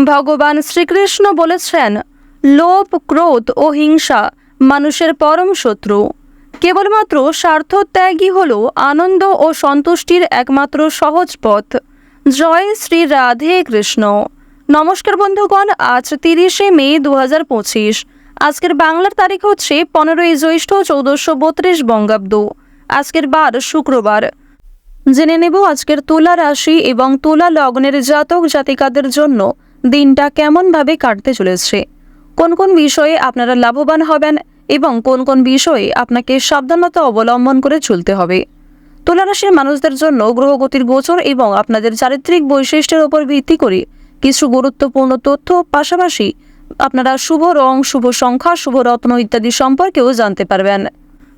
ভগবান শ্রীকৃষ্ণ বলেছেন, লোভ, ক্রোধ ও হিংসা মানুষের পরম শত্রু। কেবলমাত্র স্বার্থত্যাগই হল আনন্দ ও সন্তুষ্টির একমাত্র সহজ পথ। জয় শ্রী রাধে কৃষ্ণ। নমস্কার বন্ধুগণ, আজ 30শে মে 2025। আজকের বাংলার তারিখ হচ্ছে 15ই জ্যৈষ্ঠ 1432 বঙ্গাব্দ। আজকের বার শুক্রবার। জেনে নেব আজকের তুলা রাশি এবং তুলা লগ্নের জাতক জাতিকাদের জন্য দিনটা কেমনভাবে কাটতে চলেছে, কোন কোন বিষয়ে আপনারা লাভবান হবেন এবং কোন কোন বিষয়ে আপনাকে সাবধানতা অবলম্বন করে চলতে হবে। তুলা রাশির মানুষদের জন্য গ্রহগতির গোচর এবং আপনাদের চারিত্রিক বৈশিষ্ট্যের উপর ভিত্তি করে কিছু গুরুত্বপূর্ণ তথ্য, পাশাপাশি আপনারা শুভ রং, শুভ সংখ্যা, শুভ রত্ন ইত্যাদি সম্পর্কেও জানতে পারবেন।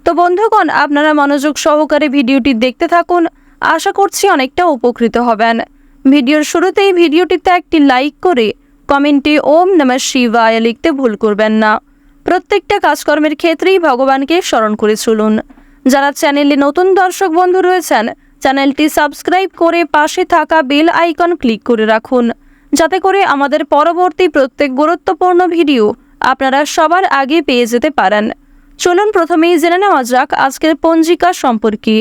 তো বন্ধুগণ, আপনারা মনোযোগ সহকারে ভিডিওটি দেখতে থাকুন। আশা করছি অনেকটা উপকৃত হবেন। ভিডিওর শুরুতেই ভিডিওটিতে একটি লাইক করে কমেন্টে ওম নমঃ শিবায় লিখতে ভুল করবেন না। প্রত্যেকটা কাজকর্মের ক্ষেত্রেই ভগবানকে স্মরণ করে চলুন। যারা চ্যানেলে নতুন দর্শক বন্ধু রয়েছেন, চ্যানেলটি সাবস্ক্রাইব করে পাশে থাকা বেল আইকন ক্লিক করে রাখুন, যাতে করে আমাদের পরবর্তী প্রত্যেক গুরুত্বপূর্ণ ভিডিও আপনারা সবার আগে পেয়ে যেতে পারেন। চলুন প্রথমেই জেনে নেওয়া যাক আজকের পঞ্জিকা সম্পর্কে।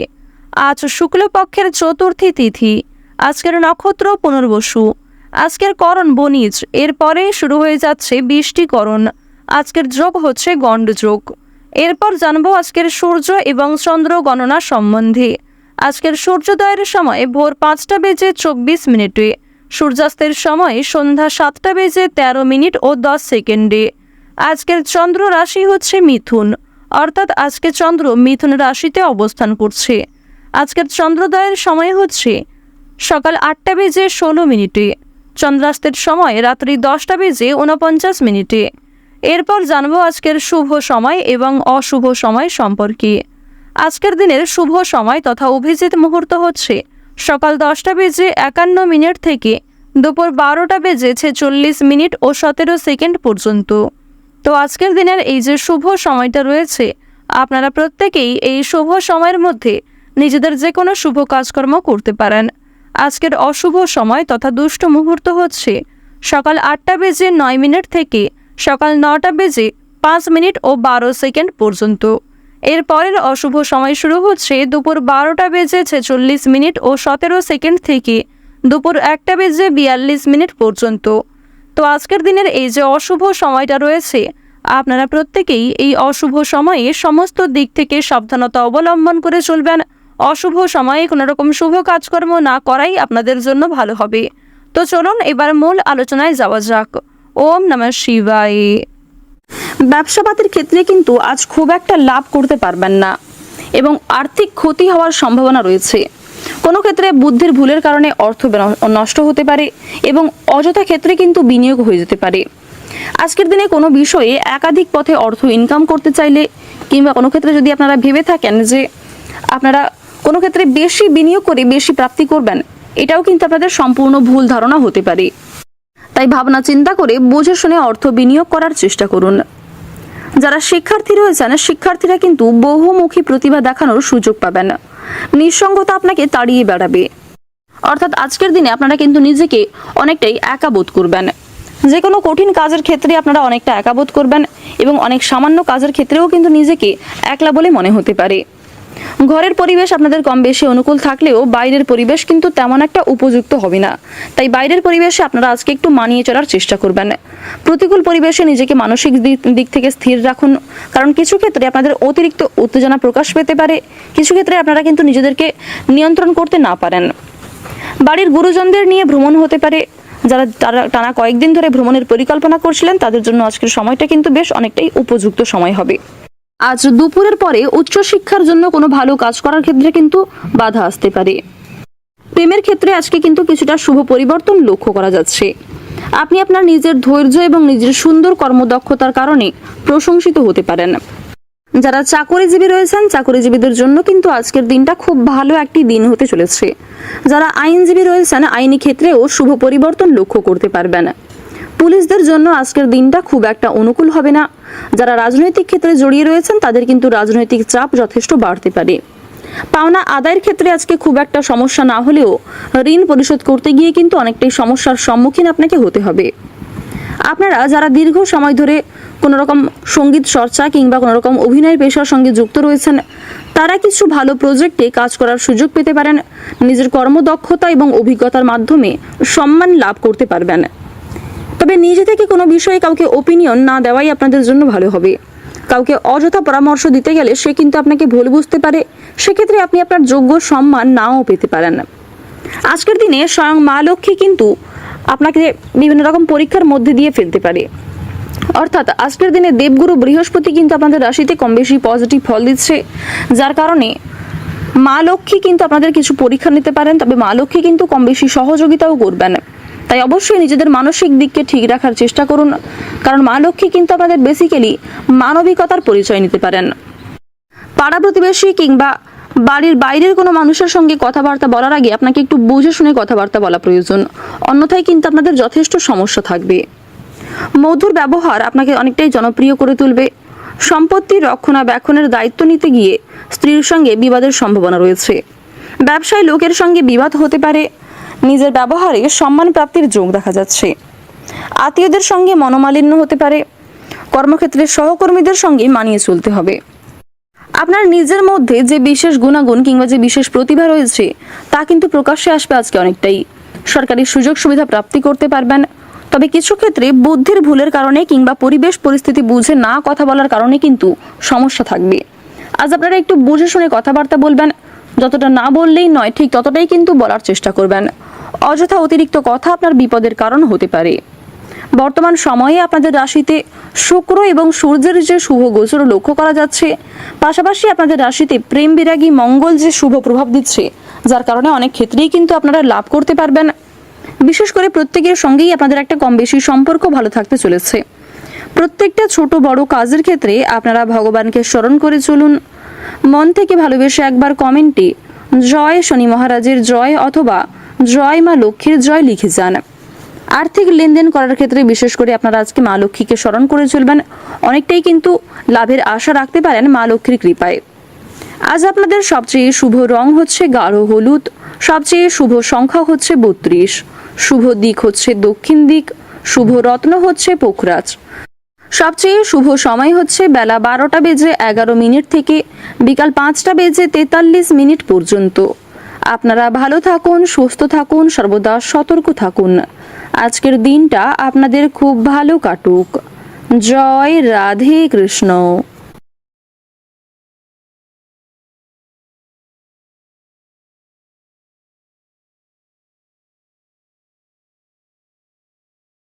আজ শুক্লপক্ষের চতুর্থী তিথি। আজকের নক্ষত্র পুনর্বসু। আজকের করণ বণিজ। এরপরে শুরু হয়ে যাচ্ছে বৃষ্টিকরণ। আজকের যোগ হচ্ছে গণ্ড যোগ। এরপর জানবো আজকের সূর্য এবং চন্দ্র গণনা সম্বন্ধে। আজকের সূর্যোদয়ের সময় ভোর 5টা বেজে 24 মিনিটে, সূর্যাস্তের সময় সন্ধ্যা 7টা বেজে 13 মিনিট ও 10 সেকেন্ডে। আজকের চন্দ্র রাশি হচ্ছে মিথুন, অর্থাৎ আজকে চন্দ্র মিথুন রাশিতে অবস্থান করছে। আজকের চন্দ্রোদয়ের সময় হচ্ছে সকাল 8টা বেজে 16 মিনিটে, চন্দ্রাস্তের সময় রাত্রি 10টা বেজে 49 মিনিটে। এরপর জানবো আজকের শুভ সময় এবং অশুভ সময় সম্পর্কে। আজকের দিনের শুভ সময় তথা অভিজিৎ মুহূর্ত হচ্ছে সকাল 10টা বেজে 51 মিনিট থেকে দুপুর 12টা বেজে 46 মিনিট ও 17 সেকেন্ড পর্যন্ত। তো আজকের দিনের এই যে শুভ সময়টা রয়েছে, আপনারা প্রত্যেকেই এই শুভ সময়ের মধ্যে নিজেদের যে কোনো শুভ কাজকর্ম করতে পারেন। আজকের অশুভ সময় তথা দুষ্ট মুহূর্ত হচ্ছে সকাল 8টা বেজে 9 মিনিট থেকে সকাল 9টা বেজে 5 মিনিট ও 12 সেকেন্ড পর্যন্ত। এরপরের অশুভ সময় শুরু হচ্ছে দুপুর 12টা বেজে 46 মিনিট ও 17 সেকেন্ড থেকে দুপুর 1টা বেজে 42 মিনিট পর্যন্ত। তো আজকের দিনের এই যে অশুভ সময়টা রয়েছে, আপনারা প্রত্যেকেই এই অশুভ সময়ে সমস্ত দিক থেকে সাবধানতা অবলম্বন করে চলবেন। অশুভ সময়ে কোনো রকম শুভ কাজকর্ম না করাই আপনাদের জন্য ভালো হবে। তো চলুন এবার মূল আলোচনায় যাওয়া যাক। ওম নমঃ শিবায়। ব্যবসাপাতির ক্ষেত্রে কিন্তু আজ খুব একটা লাভ করতে পারবেন না এবং আর্থিক ক্ষতি হওয়ার সম্ভাবনা রয়েছে। কোনো ক্ষেত্রে বুদ্ধির ভুলের কারণে অর্থ নষ্ট হতে পারে এবং অযথা ক্ষেত্রে কিন্তু বিনিয়োগ হয়ে যেতে পারে। আজকের দিনে কোনো বিষয়ে একাধিক পথে অর্থ ইনকাম করতে চাইলে কিংবা কোনো ক্ষেত্রে যদি আপনারা ভেবে থাকেন যে আপনারা কোনো ক্ষেত্রে বেশি বিনিয়োগ করে বেশি প্রাপ্তি করবেন, এটাও কিন্তু আপনাদের সম্পূর্ণ ভুল ধারণা হতে পারে। তাই ভাবনা চিন্তা করে বুঝে শুনে অর্থ বিনিয়োগ করার চেষ্টা করুন। যারা শিক্ষার্থী রয়েছেন, শিক্ষার্থীরা কিন্তু বহুমুখী প্রতিভা দেখানোর সুযোগ পাবেন। নিঃসঙ্গতা আপনাকে তাড়িয়ে বেড়াবে, অর্থাৎ আজকের দিনে আপনারা কিন্তু নিজেকে অনেকটাই একা বোধ করবেন। যে কোনো কঠিন কাজের ক্ষেত্রে আপনারা অনেকটা একা বোধ করবেন এবং অনেক সামান্য কাজের ক্ষেত্রেও কিন্তু নিজেকে একলা বলে মনে হতে পারে। ঘরের পরিবেশ আপনাদের কম বেশি অনুকূল থাকলেও বাইরের পরিবেশ কিন্তু তেমন একটা উপযুক্ত হবে না। তাই বাইরের পরিবেশে আপনারা আজকে একটু মানিয়ে চলার চেষ্টা করবেন। প্রতিকূল পরিবেশে নিজেকে মানসিক দিক থেকে স্থির রাখুন, কারণ কিছু ক্ষেত্রে আপনাদের অতিরিক্ত উত্তেজনা প্রকাশ পেতে পারে। কিছু ক্ষেত্রে আপনারা কিন্তু নিজেদেরকে নিয়ন্ত্রণ করতে না পারেন। বাড়ির গুরুজনদের নিয়ে ভ্রমণ হতে পারে। যারা টানা কয়েকদিন ধরে ভ্রমণের পরিকল্পনা করছিলেন, তাদের জন্য আজকের সময়টা কিন্তু বেশ অনেকটাই উপযুক্ত সময় হবে। আজ দুপুরের পরে উচ্চশিক্ষার জন্য কোনো ভালো কাজ করার ক্ষেত্রে কিন্তু বাধা আসতে পারে। প্রেমের ক্ষেত্রে আজকে কিন্তু কিছুটা শুভ পরিবর্তন লক্ষ্য করা যাচ্ছে। আপনি আপনার নিজের ধৈর্য এবং নিজের সুন্দর কর্মদক্ষতার কারণে প্রশংসিত হতে পারেন। যারা চাকরিজীবী রয়েছেন, চাকরিজীবীদের জন্য কিন্তু আজকের দিনটা খুব ভালো একটি দিন হতে চলেছে। যারা আইনজীবী রয়েছেন, আইনি ক্ষেত্রেও শুভ পরিবর্তন লক্ষ্য করতে পারবেন। পুলিশদের জন্য আজকের দিনটা খুব একটা অনুকূল হবে না। যারা রাজনৈতিক ক্ষেত্রে জড়িয়ে রয়েছেন, তাদের কিন্তু রাজনৈতিক চাপ যথেষ্ট বাড়তে পারে। পাওনা আদায়ের ক্ষেত্রে আজকে খুব একটা সমস্যা না হলেও ঋণ পরিশোধ করতে গিয়ে কিন্তু অনেকটাই সমস্যার সম্মুখীন আপনাকে হতে হবে। আপনারা যারা দীর্ঘ সময় ধরে কোনো রকম সঙ্গীত চর্চা কিংবা কোনো রকম অভিনয় পেশার সঙ্গে যুক্ত রয়েছেন, তারা কিছু ভালো প্রজেক্টে কাজ করার সুযোগ পেতে পারেন। নিজের কর্মদক্ষতা এবং অভিজ্ঞতার মাধ্যমে সম্মান লাভ করতে পারবেন। তবে নিজে থেকে কোনো বিষয়ে কাউকে ওপিনিয়ন না দেওয়াই আপনাদের জন্য ভালো হবে। কাউকে অযথা পরামর্শ দিতে গেলে সে কিন্তু আপনাকে ভুল বুঝতে পারে, সেক্ষেত্রে আপনি আপনার যোগ্য সম্মান নাও পেতে পারেন। আজকের দিনে স্বয়ং মা লক্ষ্মী কিন্তু আপনাকে বিভিন্ন রকম পরীক্ষার মধ্যে দিয়ে ফেলতে পারে। অর্থাৎ আজকের দিনে দেবগুরু বৃহস্পতি কিন্তু আপনাদের রাশিতে কম বেশি পজিটিভ ফল দিচ্ছে, যার কারণে মা লক্ষ্মী কিন্তু আপনাদের কিছু পরীক্ষা নিতে পারেন। তবে মা লক্ষ্মী কিন্তু কম বেশি সহযোগিতাও করবেন, তাই অবশ্যই নিজেদের মানসিক দিককে ঠিক রাখার চেষ্টা করুন, কারণ মা লক্ষ্মী কিন্তু আপনাদের বেসিক্যালি মানবিকতার পরিচয় নিতে পারেন। পাড়া প্রতিবেশী কিংবা বাড়ির বাইরের কোনো মানুষের সঙ্গে কথাবার্তা বলার আগে আপনাকে একটু বুঝে শুনে কথাবার্তা বলা প্রয়োজন, অন্যথায় কিন্তু আপনাদের যথেষ্ট সমস্যা থাকবে। মধুর ব্যবহার আপনাকে অনেকটাই জনপ্রিয় করে তুলবে। সম্পত্তি রক্ষণাবেক্ষণের দায়িত্ব নিতে গিয়ে স্ত্রীর সঙ্গে বিবাদের সম্ভাবনা রয়েছে। ব্যবসায় লোকের সঙ্গে বিবাদ হতে পারে। নিজের ব্যবহারে সম্মান প্রাপ্তির যোগ দেখা যাচ্ছে। আত্মীয়দের সঙ্গে মনোমালিন্য হতে পারে। কর্মক্ষেত্রে সহকর্মীদের সঙ্গে মানিয়ে চলতে হবে। আপনার নিজের মধ্যে যে বিশেষ গুণাগুণ কিংবা যে বিশেষ প্রতিভা রয়েছে তা কিন্তু প্রকাশ্যে আসবে আজকে অনেকটাই। সরকারি সুযোগ সুবিধা প্রাপ্তি করতে পারবেন। তবে কিছু ক্ষেত্রে বুদ্ধির ভুলের কারণে কিংবা পরিবেশ পরিস্থিতি বুঝে না কথা বলার কারণে কিন্তু সমস্যা থাকবে। আজ আপনারা একটু বুঝে শুনে কথাবার্তা বলবেন। যতটা না বললেই নয়, ঠিক ততটাই কিন্তু বলার চেষ্টা করবেন। অযথা অতিরিক্ত কথা আপনার বিপদের কারণ হতে পারে। বর্তমান সময়ে আপনাদের রাশিতে শুক্র এবং সূর্যের যে শুভ গোচর লক্ষ্য করা যাচ্ছে, পাশাপাশি আপনাদের রাশিতে প্রেম বিরাগী মঙ্গল যে শুভ প্রভাব দিচ্ছে, যার কারণে অনেক ক্ষেত্রেই কিন্তু আপনারা লাভ করতে পারবেন। বিশেষ করে প্রত্যেকের সঙ্গেই আপনাদের একটা কম বেশি সম্পর্ক ভালো থাকতে চলেছে। প্রত্যেকটা ছোট বড় কাজের ক্ষেত্রে আপনারা ভগবানকে স্মরণ করে চলুন। মন থেকে ভালোবেসে একবার কমেন্টে জয় শনি মহারাজের জয় অথবা জয় মা লক্ষ্মীর জয় লিখে যান। আর্থিক লেনদেন করার ক্ষেত্রে বিশেষ করে আপনারা আজকে মা লক্ষ্মীকে স্মরণ করে চলবেন। অনেকটাই কিন্তু লাভের আশা রাখতে পারেন মা লক্ষ্মীর কৃপায়। আজ আপনাদের সবচেয়ে শুভ রং হচ্ছে গাঢ় হলুদ, সবচেয়ে শুভ সংখ্যা হচ্ছে 32, শুভ দিক হচ্ছে দক্ষিণ দিক, শুভ রত্ন হচ্ছে পোখরাজ। সবচেয়ে শুভ সময় হচ্ছে বেলা 12:11 থেকে বিকাল 5:43 পর্যন্ত। আপনারা ভালো থাকুন, সুস্থ থাকুন, সর্বদা সতর্ক থাকুন। আজকের দিনটা আপনাদের খুব ভালো কাটুক। জয় রাধে কৃষ্ণ।